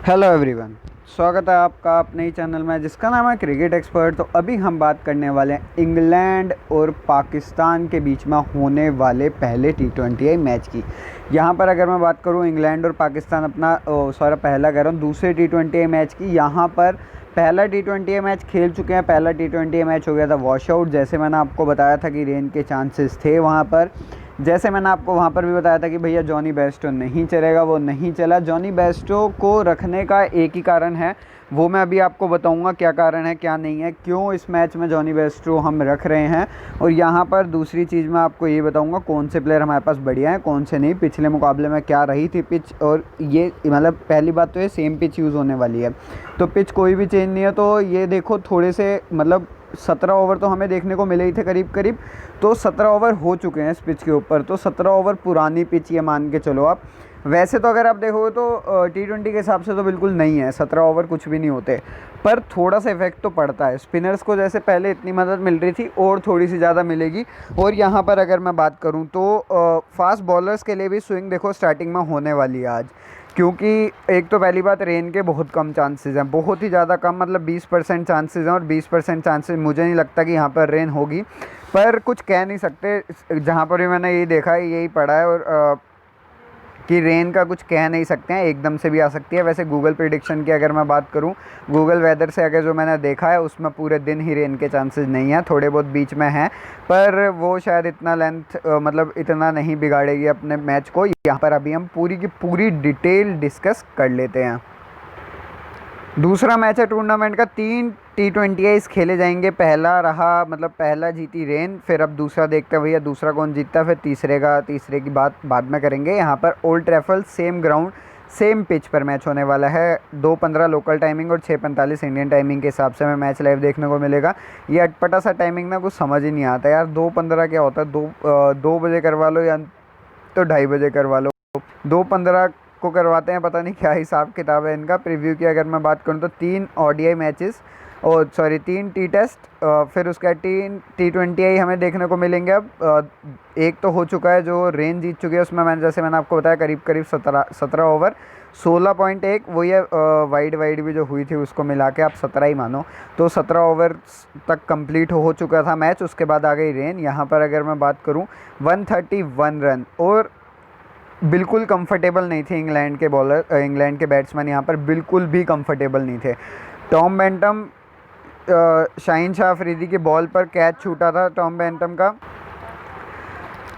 Hello everyone, स्वागत है आपका अपने ही चैनल में जिसका नाम है क्रिकेट एक्सपर्ट। तो अभी हम बात करने वाले हैं इंग्लैंड और पाकिस्तान के बीच में होने वाले पहले T20 मैच की। यहाँ पर अगर मैं बात करूँ इंग्लैंड और पाकिस्तान अपना पहला कह रहा हूँ दूसरे T20 मैच की। यहाँ पर पहला T20 मैच खेल चुके हैं। पहला T20 मैच हो गया था वॉश आउट। जैसे मैंने आपको बताया था कि रेन के चांसेस थे वहाँ पर। जैसे मैंने आपको वहाँ पर भी बताया था कि भैया जॉनी बेस्टो नहीं चलेगा, वो नहीं चला। जॉनी बेस्टो को रखने का एक ही कारण है, वो मैं अभी आपको बताऊंगा क्या कारण है क्या नहीं है, क्यों इस मैच में जॉनी बेस्टो हम रख रहे हैं। और यहाँ पर दूसरी चीज़ मैं आपको ये बताऊंगा कौन से प्लेयर हमारे पास बढ़िया हैं कौन से नहीं, पिछले मुकाबले में क्या रही थी पिच। और ये मतलब पहली बात तो ये सेम पिच यूज़ होने वाली है, तो पिच कोई भी चेंज नहीं है। तो ये देखो थोड़े से मतलब 17 ओवर तो हमें देखने को मिले ही थे करीब करीब, तो 17 ओवर हो चुके हैं इस पिच के ऊपर। तो 17 ओवर पुरानी पिच ये मान के चलो आप। वैसे तो अगर आप देखोगे तो T20 के हिसाब से तो बिल्कुल नहीं है, 17 ओवर कुछ भी नहीं होते, पर थोड़ा सा इफेक्ट तो पड़ता है। स्पिनर्स को जैसे पहले इतनी मदद मिल रही थी और थोड़ी सी ज़्यादा मिलेगी। और यहाँ पर अगर मैं बात करूँ तो फास्ट बॉलर्स के लिए भी स्विंग देखो स्टार्टिंग में होने वाली है आज, क्योंकि एक तो पहली बात रेन के बहुत कम चांसेस हैं, बहुत ही ज़्यादा कम, मतलब 20% चांसेस हैं। और 20% चांसेस मुझे नहीं लगता कि यहाँ पर रेन होगी, पर कुछ कह नहीं सकते। जहाँ पर भी मैंने यही देखा है यही पढ़ा है, और कि रेन का कुछ कह नहीं सकते हैं, एकदम से भी आ सकती है। वैसे गूगल प्रिडिक्शन की अगर मैं बात करूं, गूगल वेदर से अगर जो मैंने देखा है उसमें पूरे दिन ही रेन के चांसेस नहीं हैं, थोड़े बहुत बीच में हैं, पर वो शायद इतना लेंथ मतलब इतना नहीं बिगाड़ेगी अपने मैच को। यहाँ पर अभी हम पूरी की पूरी डिटेल डिस्कस कर लेते हैं। दूसरा मैच है टूर्नामेंट का, 3 T20 खेले जाएंगे। पहला रहा मतलब पहला जीती रेन, फिर अब दूसरा देखते हैं भैया दूसरा कौन जीतता है, फिर तीसरे की बात बाद में करेंगे। यहाँ पर old Trafford same ground same pitch पर मैच होने वाला है। 2:15 लोकल टाइमिंग और 6:45 इंडियन टाइमिंग के हिसाब से हमें मैच लाइव देखने को मिलेगा। ये अटपटा सा टाइमिंग ना कुछ समझ ही नहीं आता यार, 2:15 क्या होता है, 2 बजे करवा लो या तो 2:30 करवा लो, 2:15 को करवाते हैं, पता नहीं क्या हिसाब किताब है इनका। प्रीव्यू की अगर मैं बात करूँ तो 3 ODI मैचेस और 3 टी टेस्ट, फिर उसका 3 T20 हमें देखने को मिलेंगे। अब एक तो हो चुका है जो रेन जीत चुकी है, उसमें मैंने आपको बताया करीब करीब 17 ओवर 16.1, वही है वाइड भी जो हुई थी उसको मिला के आप 17 ही मानो, तो 17 ओवर तक कंप्लीट हो चुका था मैच। उसके बाद आ गई रेन। यहाँ पर अगर मैं बात करूँ 131 रन, और बिल्कुल कंफर्टेबल नहीं थे इंग्लैंड के बैट्समैन यहाँ पर बिल्कुल भी कंफर्टेबल नहीं थे। टॉम बेंटम शाहीन शाह अफरीदी की बॉल पर कैच छूटा था टॉम बेंटम का,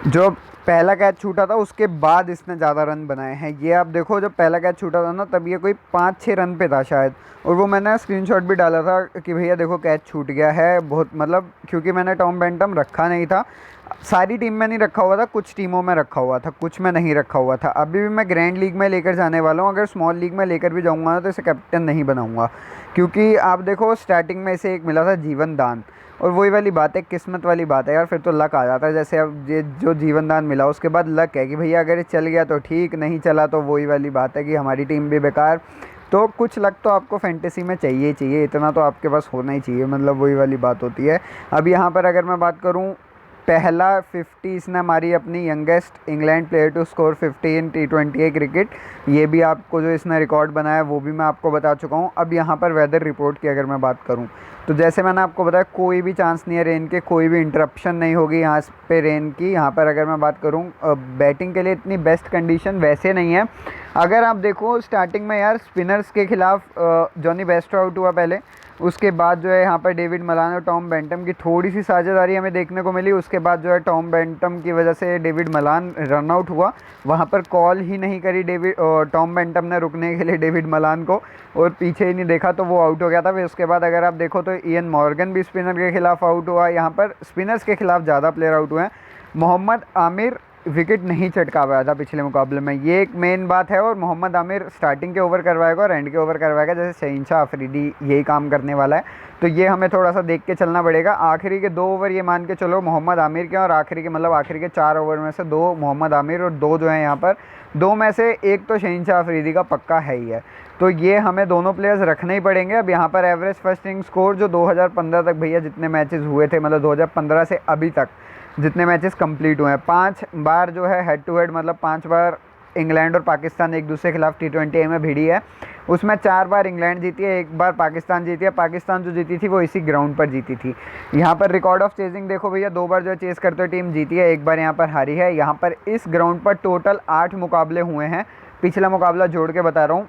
जो पहला कैच छूटा था उसके बाद इसने ज़्यादा रन बनाए हैं। ये आप देखो जब पहला कैच छूटा था ना तब ये कोई 5-6 रन पे था शायद, और वो मैंने स्क्रीनशॉट भी डाला था कि भैया देखो कैच छूट गया है बहुत, मतलब क्योंकि मैंने टॉम बेंटम रखा नहीं था, सारी टीम में नहीं रखा हुआ था, कुछ टीमों में रखा हुआ था, कुछ में नहीं रखा हुआ था। अभी भी मैं ग्रैंड लीग में लेकर जाने वाला हूँ, अगर स्मॉल लीग में लेकर भी जाऊँगा ना तो इसे कैप्टन नहीं बनाऊँगा, क्योंकि आप देखो स्टार्टिंग में इसे एक मिला था जीवन दान, और वही वाली बात है, किस्मत वाली बात है यार, फिर तो लक आ जाता है। जैसे अब ये जो जीवन दान मिला उसके बाद लक है कि भैया अगर ये चल गया तो ठीक, नहीं चला तो वही वाली बात है कि हमारी टीम भी बेकार। तो कुछ लक तो आपको फैंटेसी में चाहिए ही चाहिए, इतना तो आपके पास होना ही चाहिए, मतलब वही वाली बात होती है। अब यहाँ पर अगर मैं बात करूँ, पहला 50 इसने हमारी अपनी youngest England player to score 50 in T20 cricket, ये भी आपको जो इसने रिकॉर्ड बनाया वो भी मैं आपको बता चुका हूँ। अब यहाँ पर वेदर रिपोर्ट की अगर मैं बात करूँ तो जैसे मैंने आपको बताया कोई भी चांस नहीं है रेन के, कोई भी इंटरप्शन नहीं होगी यहाँ पे रेन की। यहाँ पर अगर मैं बात करूँ बैटिंग के लिए इतनी बेस्ट कंडीशन वैसे नहीं है। अगर आप देखो स्टार्टिंग में यार स्पिनर्स के खिलाफ जॉनी बेस्टो आउट हुआ पहले, उसके बाद जो है यहाँ पर डेविड मलान और टॉम बेंटम की थोड़ी सी साझेदारी हमें देखने को मिली। उसके बाद जो है टॉम बेंटम की वजह से डेविड मलान रन आउट हुआ, वहाँ पर कॉल ही नहीं करी टॉम बेंटम ने रुकने के लिए डेविड मलान को, और पीछे ही नहीं देखा तो वो आउट हो गया था। फिर उसके बाद अगर आप देखो तो इयन मॉर्गन भी स्पिनर के खिलाफ आउट हुआ। यहाँ पर स्पिनर्स के खिलाफ ज़्यादा प्लेयर आउट हुए हैं। मोहम्मद आमिर विकेट नहीं चटका पाया था पिछले मुकाबले में, ये एक मेन बात है। और मोहम्मद आमिर स्टार्टिंग के ओवर करवाएगा और एंड के ओवर करवाएगा, जैसे शहीन शाह अफरीदी यही काम करने वाला है, तो ये हमें थोड़ा सा देख के चलना पड़ेगा। आखिरी के 2 ओवर ये मान के चलो मोहम्मद आमिर के, और आखिरी के 4 ओवर में से 2 मोहम्मद आमिर और 2 जो है यहाँ पर 2 में से एक तो शहीन शाह अफरीदी का पक्का है ही है, तो ये हमें दोनों प्लेयर्स रखने ही पड़ेंगे। अब यहाँ पर एवरेज फर्स्ट इनिंग स्कोर जो 2015 तक भैया जितने मैचेस हुए थे, मतलब 2015 से अभी तक जितने मैचेस कंप्लीट हुए हैं, 5 बार जो है हेड टू हेड, मतलब 5 बार इंग्लैंड और पाकिस्तान एक दूसरे के खिलाफ T20 में भिड़ी है, उसमें 4 बार इंग्लैंड जीती है, 1 बार पाकिस्तान जीती है। पाकिस्तान जो जीती थी वो इसी ग्राउंड पर जीती थी। यहाँ पर रिकॉर्ड ऑफ चेजिंग देखो भैया, 2 बार जो है चेस करते हुए टीम जीती है, 1 बार यहाँ पर हारी है। यहाँ पर इस ग्राउंड पर टोटल 8 मुकाबले हुए हैं, पिछला मुकाबला जोड़ के बता रहा हूँ।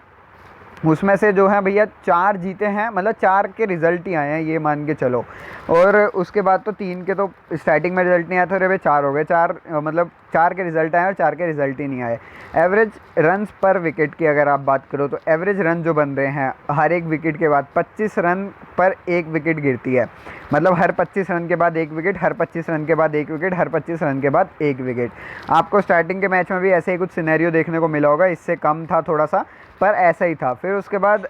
उसमें से जो है भैया 4 जीते हैं, मतलब 4 के रिज़ल्ट ही आए हैं, ये मान के चलो। और उसके बाद तो 3 के तो स्टार्टिंग में रिज़ल्ट नहीं आए थे, और 4 हो गए। 4 मतलब 4 के रिज़ल्ट आए और 4 के रिज़ल्ट ही नहीं आए। एवरेज रन्स पर विकेट की अगर आप बात करो तो एवरेज रन जो बन रहे हैं हर एक विकेट के बाद 25 रन पर 1 विकेट गिरती है। मतलब हर 25 रन के बाद 1 विकेट, हर 25 रन के बाद 1 विकेट, हर 25 रन के बाद 1 विकेट। आपको स्टार्टिंग के मैच में भी ऐसे ही कुछ सिनेरियो देखने को मिला होगा, इससे कम था थोड़ा सा, पर ऐसा ही था। फिर उसके बाद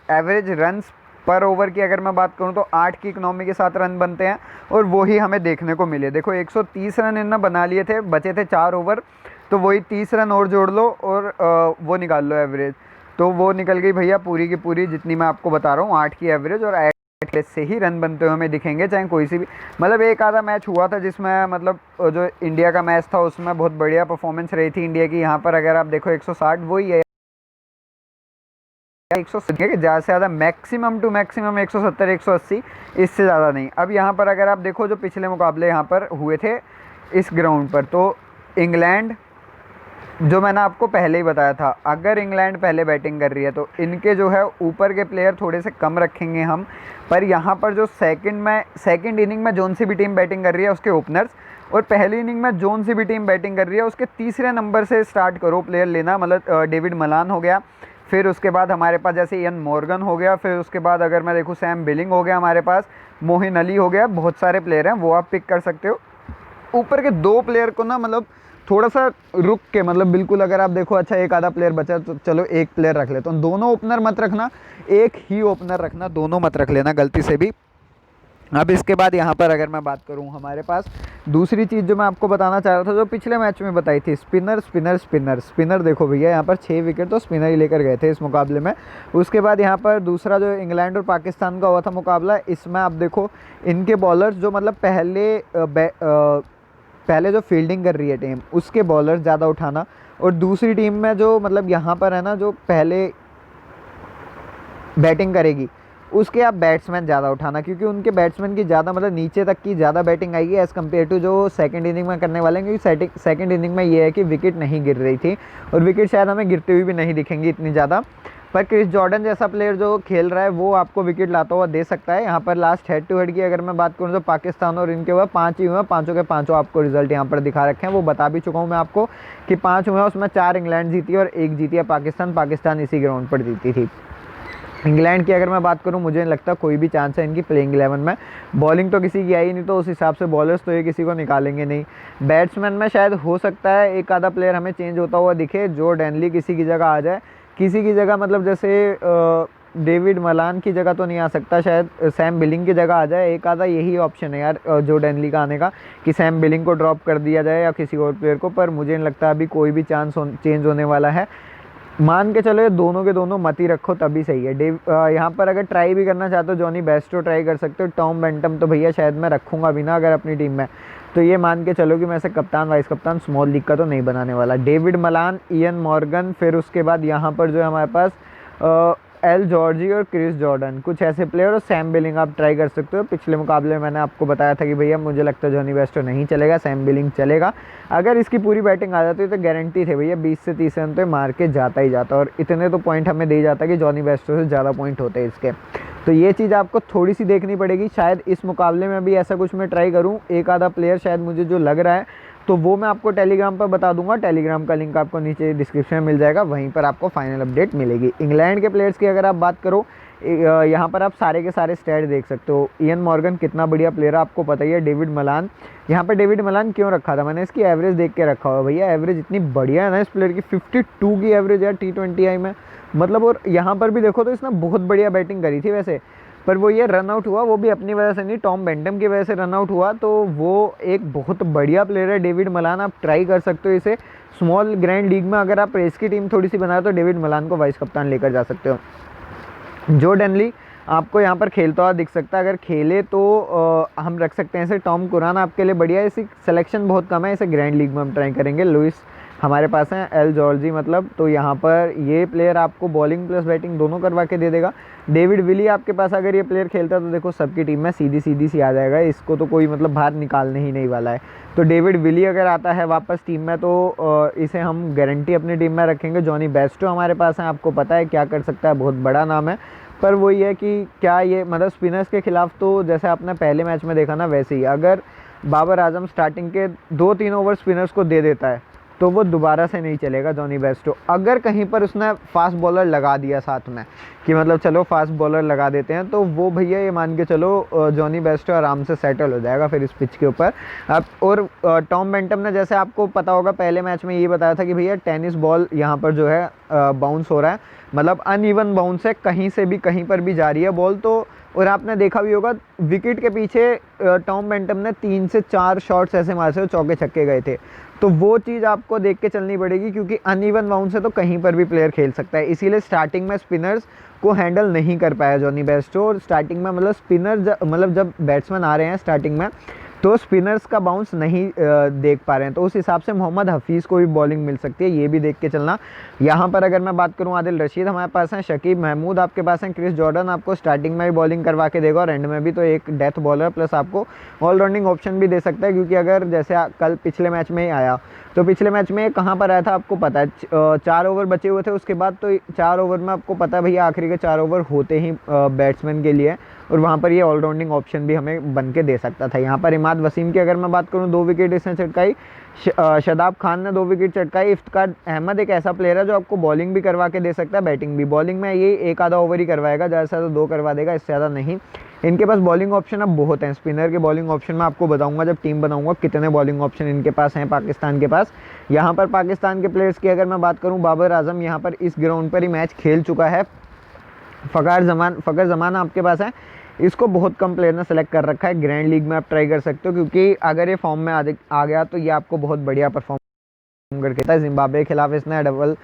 एवरेज रन्स पर ओवर की अगर मैं बात करूं तो 8 की इकनॉमी के साथ रन बनते हैं, और वही हमें देखने को मिले। देखो 130 रन इन्होंने बना लिए थे, बचे थे 4 ओवर, तो वही 30 रन और जोड़ लो और वो निकाल लो एवरेज, तो वो निकल गई भैया पूरी की पूरी जितनी मैं आपको बता रहा हूँ 8 की एवरेज। और 8 से ही रन बनते हुए हमें दिखेंगे, चाहे कोई सी भी, मतलब एक आधा मैच हुआ था जिसमें मतलब जो इंडिया का मैच था उसमें बहुत बढ़िया परफॉर्मेंस रही थी इंडिया की। यहाँ पर अगर आप देखो 160 वही है, 170 कि ज़्यादा से ज़्यादा मैक्सिमम टू मैक्सिमम 170 180, इससे ज़्यादा नहीं। अब यहाँ पर अगर आप देखो जो पिछले मुकाबले यहाँ पर हुए थे इस ग्राउंड पर, तो इंग्लैंड, जो मैंने आपको पहले ही बताया था, अगर इंग्लैंड पहले बैटिंग कर रही है तो इनके जो है ऊपर के प्लेयर थोड़े से कम रखेंगे हम। पर यहाँ पर जो सेकंड इनिंग में जोन सी भी टीम बैटिंग कर रही है उसके ओपनर्स, और पहली इनिंग में जोन सी भी टीम बैटिंग कर रही है उसके तीसरे नंबर से स्टार्ट करो प्लेयर लेना। मतलब डेविड मलान हो गया, फिर उसके बाद हमारे पास जैसे इयन मॉर्गन हो गया, फिर उसके बाद अगर मैं देखूँ सैम बिलिंग हो गया हमारे पास, मोहिन अली हो गया, बहुत सारे प्लेयर हैं वो आप पिक कर सकते हो। ऊपर के 2 प्लेयर को ना मतलब थोड़ा सा रुक के, मतलब बिल्कुल अगर आप देखो अच्छा एक आधा प्लेयर बचा तो चलो एक प्लेयर रख ले, तो दोनों ओपनर मत रखना, एक ही ओपनर रखना, दोनों मत रख लेना गलती से भी। अब इसके बाद यहाँ पर अगर मैं बात करूँ हमारे पास दूसरी चीज़ जो मैं आपको बताना चाह रहा था, जो पिछले मैच में बताई थी, स्पिनर स्पिनर स्पिनर स्पिनर। देखो भैया यहाँ पर 6 विकेट तो स्पिनर ही लेकर गए थे इस मुकाबले में। उसके बाद यहाँ पर दूसरा जो इंग्लैंड और पाकिस्तान का हुआ था मुकाबला, इसमें आप देखो इनके बॉलर्स जो मतलब पहले जो फील्डिंग कर रही है टीम उसके बॉलर्स ज़्यादा उठाना, और दूसरी टीम में जो मतलब यहाँ पर है ना जो पहले बैटिंग करेगी उसके आप बैट्समैन ज़्यादा उठाना, क्योंकि उनके बैट्समैन की ज़्यादा मतलब नीचे तक की ज़्यादा बैटिंग आएगी एज़ कम्पेयर टू जो सेकंड इनिंग में करने वाले हैं। क्योंकि सेकंड इनिंग में ये है कि विकेट नहीं गिर रही थी, और विकेट शायद हमें गिरती हुई भी नहीं दिखेंगी इतनी ज़्यादा। पर क्रिस जॉर्डन जैसा प्लेयर जो खेल रहा है वो आपको विकेट लाता हुआ दे सकता है। यहाँ पर लास्ट हेड टू हेड की अगर मैं बात करूँ तो पाकिस्तान और इनके हुए 5 ही हुए, 5 के 5 आपको रिजल्ट यहाँ पर दिखा रखे हैं। वो बता भी चुका हूँ मैं आपको कि 5 हुए, उसमें 4 इंग्लैंड जीती और 1 जीती है पाकिस्तान इसी ग्राउंड पर जीती थी। इंग्लैंड की अगर मैं बात करूं मुझे नहीं लगता कोई भी चांस है इनकी प्लेइंग 11 में। बॉलिंग तो किसी की आई नहीं, तो उस हिसाब से बॉलर्स तो ये किसी को निकालेंगे नहीं। बैट्समैन में शायद हो सकता है एक आधा प्लेयर हमें चेंज होता हुआ दिखे, जो डेनली किसी की जगह आ जाए, किसी की जगह मतलब जैसे डेविड मलान की जगह तो नहीं आ सकता, शायद सैम बिलिंग की जगह आ जाए एक आधा, यही ऑप्शन है यार जो डेनली का आने का, कि सैम बिलिंग को ड्रॉप कर दिया जाए या किसी और प्लेयर को। पर मुझे नहीं लगता अभी कोई भी चांस चेंज होने वाला है। मान के चलो ये दोनों के दोनों मत ही रखो तभी सही है। यहाँ पर अगर ट्राई भी करना चाहते हो जॉनी बेस्टो ट्राई कर सकते हो। टॉम बेंटम तो भैया शायद मैं रखूँगा भी ना अगर अपनी टीम में, तो ये मान के चलो कि मैं ऐसे कप्तान वाइस कप्तान स्मॉल लीग का तो नहीं बनाने वाला। डेविड मलान, इयन मॉर्गन, फिर उसके बाद यहाँ पर जो है हमारे पास एल जॉर्जी और क्रिस जॉर्डन, कुछ ऐसे प्लेयर, और सैम बिलिंग आप ट्राई कर सकते हो। पिछले मुकाबले में मैंने आपको बताया था कि भैया मुझे लगता है जॉनी बेस्टो नहीं चलेगा, सैम बिलिंग चलेगा। अगर इसकी पूरी बैटिंग आ जाती है तो गारंटी थे भैया 20 से 30 रन तो मार के जाता ही जाता, और इतने तो पॉइंट हमें दे जाता कि जॉनी बेस्टो से ज़्यादा पॉइंट होते हैं इसके। तो ये चीज़ आपको थोड़ी सी देखनी पड़ेगी। शायद इस मुकाबले में भी ऐसा कुछ मैं ट्राई करूँ, एक आधा प्लेयर शायद मुझे जो लग रहा है, तो वो मैं आपको टेलीग्राम पर बता दूंगा। टेलीग्राम का लिंक आपको नीचे डिस्क्रिप्शन में मिल जाएगा, वहीं पर आपको फाइनल अपडेट मिलेगी। इंग्लैंड के प्लेयर्स की अगर आप बात करो, यहाँ पर आप सारे के सारे स्टैट देख सकते हो। इयन मॉर्गन कितना बढ़िया प्लेयर है आपको पता ही है। डेविड मलान, यहाँ पर डेविड मलान क्यों रखा था मैंने, इसकी एवरेज देख के रखा हुआ भैया। एवरेज इतनी बढ़िया है ना इस प्लेयर की, 52 की एवरेज है T20I में, मतलब। और यहाँ पर भी देखो तो इसने बहुत बढ़िया बैटिंग करी थी वैसे, पर वो ये रन आउट हुआ, वो भी अपनी वजह से नहीं, टॉम बेंटम की वजह से रन आउट हुआ। तो वो एक बहुत बढ़िया प्लेयर है डेविड मलान, आप ट्राई कर सकते हो इसे स्मॉल ग्रैंड लीग में। अगर आप रेस की टीम थोड़ी सी बनाए तो डेविड मलान को वाइस कप्तान लेकर जा सकते हो। जो डेनली आपको यहाँ पर खेलता हुआ दिख सकता है, अगर खेले तो हम रख सकते हैं इसे। टॉम कुरान आपके लिए बढ़िया है, इसी सिलेक्शन बहुत कम है, इसे ग्रैंड लीग में हम ट्राई करेंगे। लुइस हमारे पास हैं एल जॉर्जी मतलब, तो यहाँ पर ये प्लेयर आपको बॉलिंग प्लस बैटिंग दोनों करवा के दे देगा। डेविड विली आपके पास अगर ये प्लेयर खेलता है तो देखो सबकी टीम में सीधी सीधी सी आ जाएगा, इसको तो कोई मतलब बाहर निकालने ही नहीं वाला है। तो डेविड विली अगर आता है वापस टीम में तो इसे हम गारंटी अपनी टीम में रखेंगे। जॉनी बेस्टो हमारे पास है, आपको पता है क्या कर सकता है, बहुत बड़ा नाम है। पर वही है कि क्या ये मतलब स्पिनर्स के खिलाफ तो जैसे आपने पहले मैच में देखा ना, वैसे ही अगर बाबर आजम स्टार्टिंग के 2-3 ओवर स्पिनर्स को दे देता है तो वो दोबारा से नहीं चलेगा जॉनी बेस्टो। अगर कहीं पर उसने फास्ट बॉलर लगा दिया साथ में कि मतलब चलो फास्ट बॉलर लगा देते हैं, तो वो भैया ये मान के चलो जॉनी बेस्टो आराम से सेटल हो जाएगा फिर इस पिच के ऊपर। अब और टॉम बेंटम ने जैसे आपको पता होगा पहले मैच में ये बताया था कि भैया टेनिस बॉल यहाँ पर जो है बाउंस हो रहा है, मतलब अनइवन बाउंस है, कहीं से भी कहीं पर भी जा रही है बॉल। तो और आपने देखा भी होगा विकेट के पीछे टॉम बेंटम ने 3 से 4 शॉट्स ऐसे मारे थे, चौके छक्के गए थे। तो वो चीज़ आपको देख के चलनी पड़ेगी क्योंकि अनइवन बाउंस है तो कहीं पर भी प्लेयर खेल सकता है, इसीलिए स्टार्टिंग में स्पिनर्स को हैंडल नहीं कर पाया जॉनी बेस्टो। और स्टार्टिंग में मतलब स्पिनर मतलब जब बैट्समैन आ रहे हैं स्टार्टिंग में तो स्पिनर्स का बाउंस नहीं देख पा रहे हैं, तो उस हिसाब से मोहम्मद हफीज़ को भी बॉलिंग मिल सकती है, ये भी देख के चलना। यहाँ पर अगर मैं बात करूँ आदिल रशीद हमारे पास हैं, शकीब महमूद आपके पास हैं, क्रिस जॉर्डन आपको स्टार्टिंग में भी बॉलिंग करवा के देगा और एंड में भी, तो एक डेथ बॉलर प्लस आपको ऑलराउंडिंग ऑप्शन भी दे सकता है। क्योंकि अगर जैसे कल पिछले मैच में ही आया, तो पिछले मैच में कहाँ पर आया था आपको पता है, 4 ओवर बचे हुए थे उसके बाद, तो 4 ओवर में आपको पता है भैया आखिरी के 4 ओवर होते ही बैट्समैन के लिए, और वहाँ पर ये ऑलराउंडिंग ऑप्शन भी हमें बन के दे सकता था। यहाँ पर इमाद वसीम की अगर मैं बात करूँ 2 विकेट इसने चटकाई, शदाब खान ने 2 विकेट चटकाई। इफ्तिकार अहमद एक ऐसा प्लेयर है जो आपको बॉलिंग भी करवा के दे सकता है, बैटिंग भी। बॉलिंग में ये एक आधा ओवर ही करवाएगा, ज़्यादा से ज़्यादा 2 करवा देगा, इससे ज़्यादा नहीं। इनके पास बॉलिंग ऑप्शन अब बहुत हैं, स्पिनर के बॉलिंग ऑप्शन मैं आपको बताऊंगा जब टीम बनाऊंगा कितने बॉलिंग ऑप्शन इनके पास हैं पाकिस्तान के पास। यहाँ पर पाकिस्तान के प्लेयर्स की अगर मैं बात करूँ, बाबर आजम यहाँ पर इस ग्राउंड पर ही मैच खेल चुका है। फ़खर जमान आपके पास है, इसको बहुत कम प्लेयर ने सेलेक्ट कर रखा है, ग्रैंड लीग में आप ट्राई कर सकते हो, क्योंकि अगर ये फॉर्म में आ गया तो ये आपको बहुत बढ़िया परफॉर्म करके था। जिम्बाब्वे के खिलाफ इसने डबल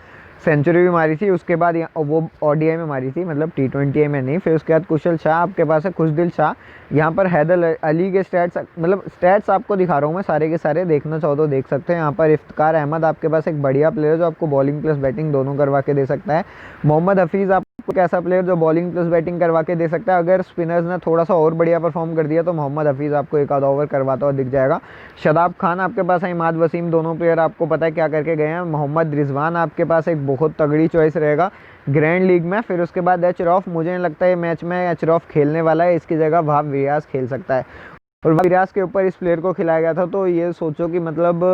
सेंचुरी भी मारी थी, उसके बाद वो ओडीआई में मारी थी, मतलब T20 में नहीं। फिर उसके बाद कुशल शाह आपके पास है, खुशदिल शाह। यहाँ पर हैदर अली के स्टैट्स, मतलब स्टैट्स आपको दिखा रहा हूँ मैं सारे के सारे, देखना चाहो तो देख सकते हैं। यहाँ पर इफ्तिकार अहमद आपके पास एक बढ़िया प्लेयर जो आपको बॉलिंग प्लस बैटिंग दोनों करवा के दे सकता है। मोहम्मद हफीज़ आपको एक ऐसा प्लेयर जो बॉलिंग प्लस बैटिंग करवा के दे सकता है। अगर स्पिनर्स ने थोड़ा सा और बढ़िया परफॉर्म कर दिया तो मोहम्मद हफीज़ आपको एक आधा ओवर करवाता हुआ दिख जाएगा। शदाब खान आपके पास है, इमाद वसीम, दोनों प्लेयर आपको पता है क्या करके गए हैं। मोहम्मद रिजवान आपके पास एक बहुत तगड़ी चॉइस रहेगा ग्रैंड लीग में। फिर उसके बाद एचरॉफ, मुझे नहीं लगता है मैच में एचरॉफ खेलने वाला है, इसकी जगह वहाब रियाज खेल सकता है। और वहाब रियाज के ऊपर इस प्लेयर को खिलाया गया था, तो ये सोचो कि मतलब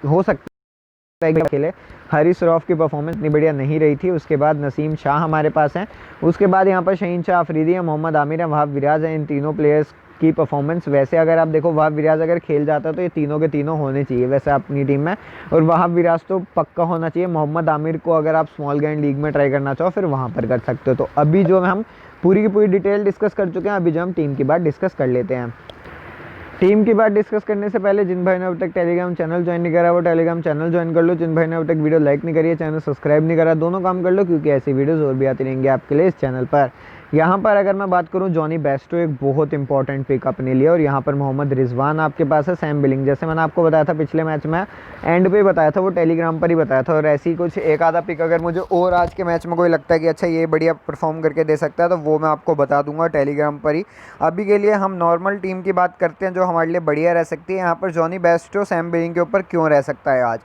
हो सकता है खेले। हरीश रऊफ की परफॉर्मेंस इतनी बढ़िया नहीं रही थी। उसके बाद नसीम शाह हमारे पास हैं, उसके बाद यहाँ पर शहीन शाह अफरीदी है, मोहम्मद आमिर है, वहाब विराज है। इन तीनों प्लेयर्स की परफॉर्मेंस वैसे अगर आप देखो, वहाब विराज अगर खेल जाता तो ये तीनों के तीनों होने चाहिए वैसे अपनी टीम में, और वहाब विराज तो पक्का होना चाहिए। मोहम्मद आमिर को अगर आप स्मॉल ग्रैंड लीग में ट्राई करना चाहो फिर वहाँ पर कर सकते हो। तो अभी जो हम पूरी की पूरी डिटेल डिस्कस कर चुके हैं, अभी जो हम टीम की बात डिस्कस कर लेते हैं। टीम की बात डिस्कस करने से पहले जिन भाई ने अभी तक टेलीग्राम चैनल ज्वाइन नहीं करा वो टेलीग्राम चैनल ज्वाइन कर लो। जिन भाई ने अभी तक वीडियो लाइक नहीं करी है, चैनल सब्सक्राइब नहीं करा, दोनों काम कर लो, क्योंकि ऐसी वीडियोस और भी आती रहेंगी आपके लिए इस चैनल पर। यहाँ पर अगर मैं बात करूँ, जॉनी बेस्टो एक बहुत इंपॉर्टेंट पिक अपने लिए, और यहाँ पर मोहम्मद रिजवान आपके पास है, सैम बिलिंग, जैसे मैंने आपको बताया था पिछले मैच में एंड पे बताया था, वो टेलीग्राम पर ही बताया था। और ऐसी कुछ एक आधा पिक अगर मुझे और आज के मैच में कोई लगता है कि अच्छा ये बढ़िया परफॉर्म करके दे सकता है, तो वो मैं आपको बता दूंगा टेलीग्राम पर ही। अभी के लिए हम नॉर्मल टीम की बात करते हैं जो हमारे लिए बढ़िया रह सकती है। यहाँ पर जॉनी बेस्टो सैम बिलिंग के ऊपर क्यों रह सकता है। आज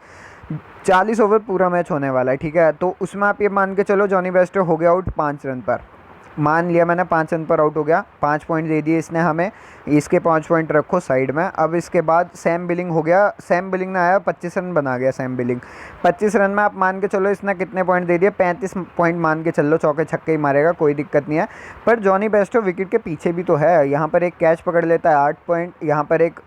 40 ओवर पूरा मैच होने वाला है, ठीक है, तो उसमें आप ये मान के चलो जॉनी बेस्टो हो गया आउट 5 रन पर, मान लिया मैंने 5 रन पर आउट हो गया, 5 पॉइंट दे दिए इसने हमें, इसके 5 पॉइंट रखो साइड में। अब इसके बाद सैम बिलिंग हो गया, सैम बिलिंग ने आया 25 रन बना गया सैम बिलिंग। 25 रन में आप मान के चलो इसने कितने पॉइंट दे दिए, 35 पॉइंट मान के चल लो, चौके छक्के ही मारेगा, कोई दिक्कत नहीं है। पर जॉनी बेस्टो विकेट के पीछे भी तो है, यहाँ पर एक कैच पकड़ लेता है 8 पॉइंट, यहाँ पर एक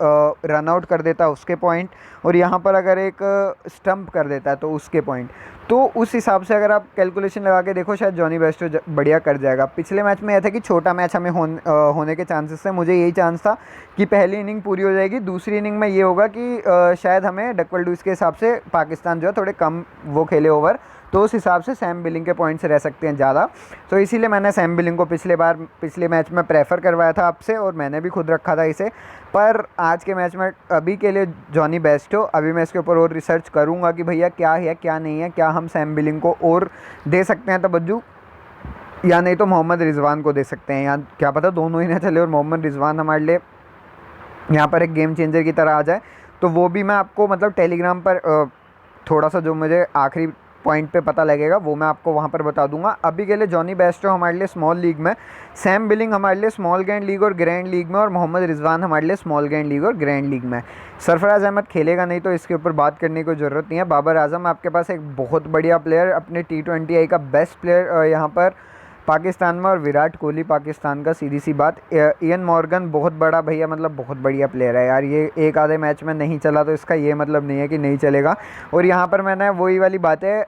रन आउट कर देता है उसके पॉइंट, और यहाँ पर अगर एक स्टंप कर देता है तो उसके पॉइंट। तो उस हिसाब से अगर आप कैलकुलेशन लगा के देखो शायद जॉनी बेस्टो बढ़िया कर जाएगा। पिछले मैच में यह था कि छोटा मैच हमें होने के चांसेस है, मुझे यही चांस था कि पहली इनिंग पूरी हो जाएगी, दूसरी इनिंग में ये होगा कि शायद हमें डकवर्थ लुईस के हिसाब से पाकिस्तान जो है थोड़े कम वो खेले ओवर, तो उस हिसाब से सैम बिलिंग के पॉइंट्स रह सकते हैं ज़्यादा। तो इसीलिए मैंने सैम बिलिंग को पिछले मैच में प्रेफर करवाया था आपसे, और मैंने भी खुद रखा था इसे। पर आज के मैच में अभी के लिए जॉनी बेस्टो। अभी मैं इसके ऊपर और रिसर्च करूँगा कि भैया क्या है क्या नहीं है, क्या हम सैम बिलिंग को और दे सकते हैं तवज्जो, या नहीं तो मोहम्मद रिजवान को दे सकते हैं, या क्या पता दोनों ही ना चले और मोहम्मद रिजवान हमारे लिए यहाँ पर एक गेम चेंजर की तरह आ जाए। तो वो भी मैं आपको मतलब टेलीग्राम पर थोड़ा सा जो मुझे आखिरी पॉइंट पे पता लगेगा वो मैं आपको वहाँ पर बता दूंगा। अभी के लिए जॉनी बेस्टो हमारे लिए स्मॉल लीग में, सैम बिलिंग हमारे लिए स्मॉल ग्रैंड लीग और ग्रैंड लीग में, और मोहम्मद रिजवान हमारे लिए स्मॉल ग्रैंड लीग और ग्रैंड लीग में। सरफराज अहमद खेलेगा नहीं तो इसके ऊपर बात करने की जरूरत नहीं है। बाबर आजम आपके पास एक बहुत बढ़िया प्लेयर, अपने T20I का बेस्ट प्लेयर यहाँ पर पाकिस्तान में, और विराट कोहली पाकिस्तान का, सीधी सी बात। इयन मॉर्गन बहुत बड़ा भैया, मतलब बहुत बढ़िया प्लेयर है यार। ये एक आधे मैच में नहीं चला तो इसका ये मतलब नहीं है कि नहीं चलेगा। और यहाँ पर मैंने वही वाली बात है,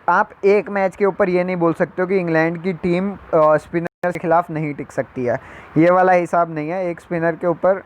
आप एक मैच के ऊपर ये नहीं बोल सकते हो कि इंग्लैंड की टीम स्पिनर के खिलाफ नहीं टिक सकती है। ये वाला हिसाब नहीं है एक स्पिनर के ऊपर।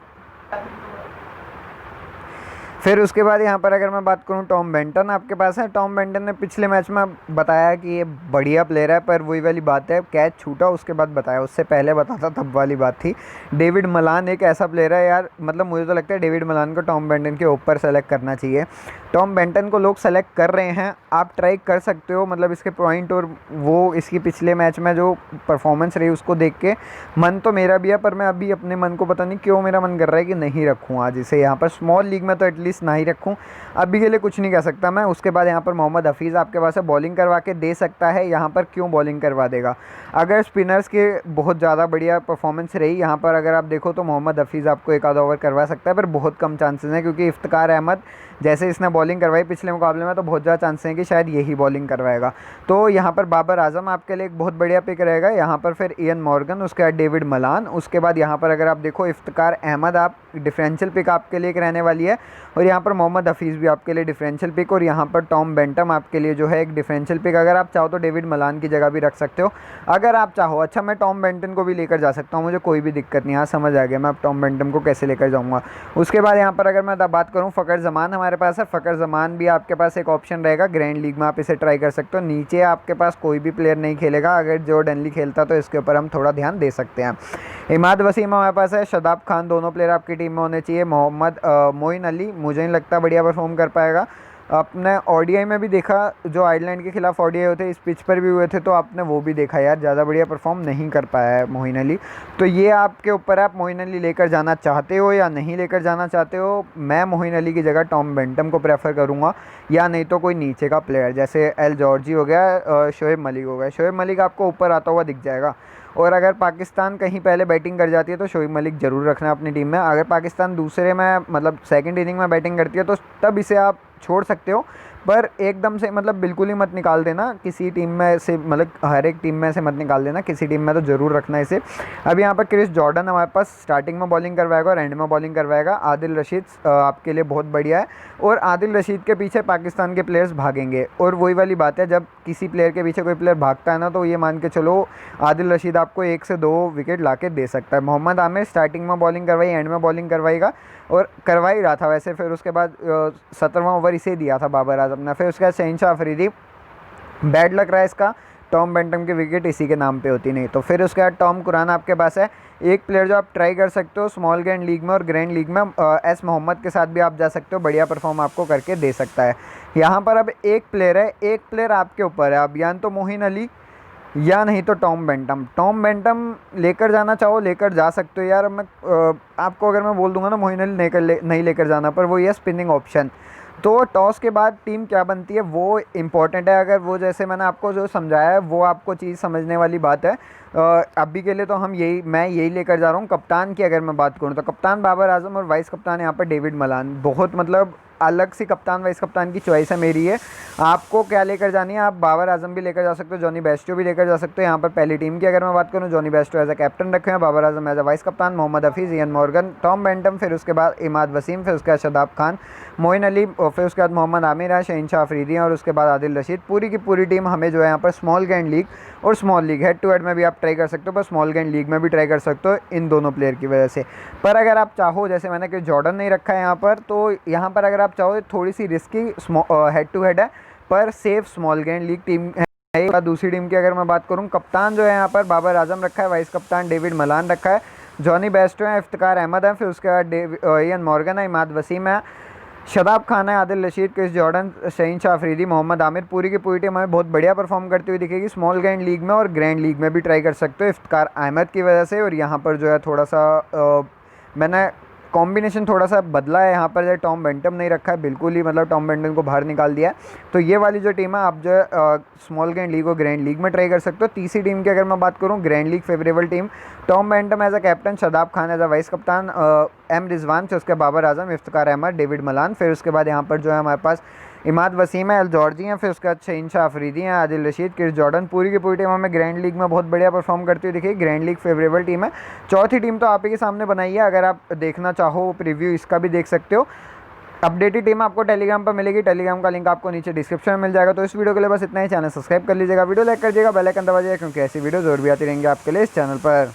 फिर उसके बाद यहाँ पर अगर मैं बात करूँ, टॉम बेंटन आपके पास है। टॉम बेंटन ने पिछले मैच में बताया कि ये बढ़िया प्लेयर है, पर वही वाली बात है, कैच छूटा उसके बाद बताया, उससे पहले बताता तब वाली बात थी। डेविड मलान एक ऐसा प्लेयर है यार, मतलब मुझे तो लगता है डेविड मलान को टॉम बेंटन के ऊपर सेलेक्ट करना चाहिए। टॉम बेंटन को लोग सेलेक्ट कर रहे हैं, आप ट्राई कर सकते हो, मतलब इसके पॉइंट और वो इसकी पिछले मैच में जो परफॉर्मेंस रही उसको देख के मन तो मेरा भी है, पर मैं अभी अपने मन को पता नहीं क्यों मेरा मन कर रहा है कि नहीं रखूँ आज इसे यहाँ पर स्मॉल लीग में, तो एटलीस्ट ना ही रखूँ। अभी के लिए कुछ नहीं कह सकता मैं। उसके बाद यहाँ पर मोहम्मद हफीज़ आपके पास है, बॉलिंग करवा के दे सकता है। यहाँ पर क्यों बॉलिंग करवा देगा, अगर स्पिनर्स के बहुत ज़्यादा बढ़िया परफॉर्मेंस रही यहाँ पर, अगर आप देखो तो मोहम्मद हफीज़ आपको एक आधा ओवर करवा सकता है, पर बहुत कम चांसेस हैं, क्योंकि इफ्तिकार अहमद जैसे इसने बॉलिंग करवाई पिछले मुकाबले में, तो बहुत ज़्यादा चांसेस हैं कि शायद यही बॉलिंग करवाएगा। तो यहाँ पर बाबर आजम आपके लिए एक बहुत बढ़िया पिक रहेगा। यहाँ पर फिर इयन मॉर्गन, उसके बाद डेविड मलान, उसके बाद यहाँ पर अगर आप देखो इफ्तिकार अहमद आप डिफरेंशियल पिक आपके लिए एक रहने वाली है, और यहाँ पर मोहम्मद हफीज़ भी आपके लिए डिफरेंशियल पिक, और यहाँ पर टॉम बेंटम आपके लिए जो है एक डिफरेंशियल पिक। अगर आप चाहो तो डेविड मलान की जगह भी रख सकते हो अगर आप चाहो। अच्छा, मैं टॉम बेंटन को भी लेकर जा सकता हूँ, मुझे कोई भी दिक्कत नहीं। हाँ, समझ आ गया मैं अब टॉम बेंटन को कैसे लेकर जाऊँगा। उसके बाद यहाँ पर अगर मैं बात करूँ, फ़खर जमान हमारे पास है। फ़खर जमान भी आपके पास एक ऑप्शन रहेगा, ग्रैंड लीग में आप इसे ट्राई कर सकते हो। नीचे आपके पास कोई भी प्लेयर नहीं खेलेगा, अगर जो डनली खेलता तो इसके ऊपर हम थोड़ा ध्यान दे सकते हैं। इमाद वसीम हमारे पास है, शादाब खान, दोनों प्लेयर आपकी टीम में होने चाहिए। मोहम्मद मोइन अली मुझे नहीं लगता बढ़िया परफॉर्म कर पाएगा। आपने ओडीआई में भी देखा, जो आयरलैंड के खिलाफ ओडीआई होते इस पिच पर भी हुए थे, तो आपने वो भी देखा यार, ज़्यादा बढ़िया परफॉर्म नहीं कर पाया है मोइन अली। तो ये आपके ऊपर है, आप मोइन अली लेकर जाना चाहते हो या नहीं लेकर जाना चाहते हो। मैं मोइन अली की जगह टॉम बेंटम को प्रेफर करूँगा, या नहीं तो कोई नीचे का प्लेयर जैसे एल जॉर्जी हो गया, शोएब मलिक हो गया। शोएब मलिक आपको ऊपर आता हुआ दिख जाएगा, और अगर पाकिस्तान कहीं पहले बैटिंग कर जाती है तो शोएब मलिक ज़रूर रखना अपनी टीम में। अगर पाकिस्तान दूसरे में मतलब सेकंड इनिंग में बैटिंग करती है तो तब इसे आप छोड़ सकते हो, पर एकदम से मतलब बिल्कुल ही मत निकाल देना किसी टीम में से, मतलब हर एक टीम में से मत निकाल देना, किसी टीम में तो ज़रूर रखना इसे। अब यहाँ पर क्रिस जॉर्डन हमारे पास स्टार्टिंग में बॉलिंग करवाएगा और एंड में बॉलिंग करवाएगा। आदिल रशीद आपके लिए बहुत बढ़िया है, और आदिल रशीद के पीछे पाकिस्तान के प्लेयर्स भागेंगे, और वही वाली बात है, जब किसी प्लेयर के पीछे कोई प्लेयर भागता है ना, तो ये मान के चलो आदिल रशीद आपको 1 से 2 विकेट ला के दे सकता है। मोहम्मद आमिर स्टार्टिंग में बॉलिंग करवाई, एंड में बॉलिंग करवाएगा, और करवा ही रहा था वैसे। फिर उसके बाद 17वां ओवर इसे दिया था बाबर आजम ने। फिर उसके बाद शहनशाह अफरीदी, बैड लग रहा है इसका, टॉम बेंटम की विकेट इसी के नाम पे होती नहीं। तो फिर उसके बाद टॉम कुरान आपके पास है, एक प्लेयर जो आप ट्राई कर सकते हो स्मॉल ग्रैंड लीग में और ग्रैंड लीग में। एस मोहम्मद के साथ भी आप जा सकते हो, बढ़िया परफॉर्म आपको करके दे सकता है। यहाँ पर अब एक प्लेयर है, एक प्लेयर आपके ऊपर है, अब या तो मोइन अली या नहीं तो टॉम बेंटम। टॉम बेंटम लेकर जाना चाहो लेकर जा सकते हो यार। मैं आपको अगर मैं बोल दूंगा ना मोइन अली नहीं लेकर जाना, पर वो ये स्पिनिंग ऑप्शन। तो टॉस के बाद टीम क्या बनती है वो इम्पॉर्टेंट है। अगर वो जैसे मैंने आपको जो समझाया है वो आपको चीज़ समझने वाली बात है। अभी के लिए तो मैं यही लेकर जा रहा हूँ। कप्तान की अगर मैं बात करूँ तो कप्तान बाबर आजम और वाइस कप्तान यहाँ पर डेविड मलान। बहुत मतलब अलग सी कप्तान वाइस कप्तान की चॉइस है मेरी है। आपको क्या लेकर जानी है, आप बाबर आजम भी लेकर जा सकते हो, जॉनी बेस्टो भी लेकर जा सकते हो। यहाँ पर पहली टीम की अगर मैं बात करूँ, Jonny Bairstow as a captain रखे हैं, Babar Azam as a vice कप्तान, Mohammad Hafeez, Eoin Morgan, Tom Banton, फिर उसके बाद इमाद वसीम, फिर उसके बाद शादाब खान, मोइन अली, और फिर उसके बाद मोहम्मद आमिर है, शहनशाह अफरीदी हैं, और उसके बाद आदिल रशीद। पूरी की पूरी टीम हमें जो है यहाँ पर स्मॉल ग्रैंड लीग और small league head to head में भी आप ट्राई कर सकते हो, पर स्मॉल ग्रैंड लीग में भी ट्राई कर सकते हो इन दोनों प्लेयर की वजह से। पर अगर आप चाहो, जैसे मैंने कि जॉर्डन नहीं रखा है यहाँ पर, तो यहाँ पर अगर आप चाहो थोड़ी सी रिस्की हेड टू हेड है, पर safe small grand league team है। दूसरी टीम की अगर मैं बात करूँ, कप्तान जो है यहाँ पर बाबर आजम रखा है, वाइस कप्तान डेविड मलान रखा है, जॉनी बेस्टो है, इफ्तिकार अहमद है, फिर उसके बाद इयन मॉर्गन है, इमाद वसीम है, शदाब खान है, आदिल रशीद, क्रिस जॉर्डन, शहीन शाह अफरीदी, मोहम्मद आमिर। पूरी की पूरी टीम हमें बहुत बढ़िया परफॉर्म करती हुई दिखेगी स्मॉल ग्रैंड लीग में, और ग्रैंड लीग में भी ट्राई कर सकते हो इफ्तिकार अहमद की वजह से। और यहाँ पर जो है थोड़ा सा मैंने कॉम्बिनेशन थोड़ा सा बदला है, यहाँ पर जो टॉम बेंटम नहीं रखा है, बिल्कुल ही मतलब टॉम बेंटम को बाहर निकाल दिया है। तो ये वाली जो टीम है आप जो है स्मॉल ग्रैंड लीग और ग्रैंड लीग में ट्राई कर सकते हो। तीसरी टीम की अगर मैं बात करूँ, grand league favourable team, Tom Banton as a captain, Shadab Khan as a vice कप्तान, एम रिजवान, फिर उसके बाबर आजम, इफ्तिकार अहमद, डेविड मलान, फिर उसके बाद यहाँ पर जो है हमारे पास इमाद वसीम है, अल जॉर्जी हैं, फिर उसके बाद शहीन शाह अफरीदी हैं, आदिल रशीद, क्रिस जॉर्डन। पूरी की पूरी टीम हमें ग्रैंड लीग में बहुत बढ़िया परफॉर्म करती हुई दिखेगी, ग्रैंड लीग फेवरेबल टीम है। चौथी टीम तो आप ही के सामने बनाई है, अगर आप देखना चाहो प्रीव्यू इसका भी देख सकते हो। अपडेटेड टीम आपको टेलीग्राम पर मिलेगी, टेलीग्राम का लिंक आपको नीचे डिस्क्रिप्शन में मिल जाएगा। तो इस वीडियो के लिए बस इतना ही, चैनल सब्सक्राइब कर लीजिएगा, वीडियो लाइक कर दीजिएगा, बेल आइकन दबा दीजिएगा, क्योंकि ऐसी वीडियोस और भी आती रहेंगी आपके लिए इस चैनल पर।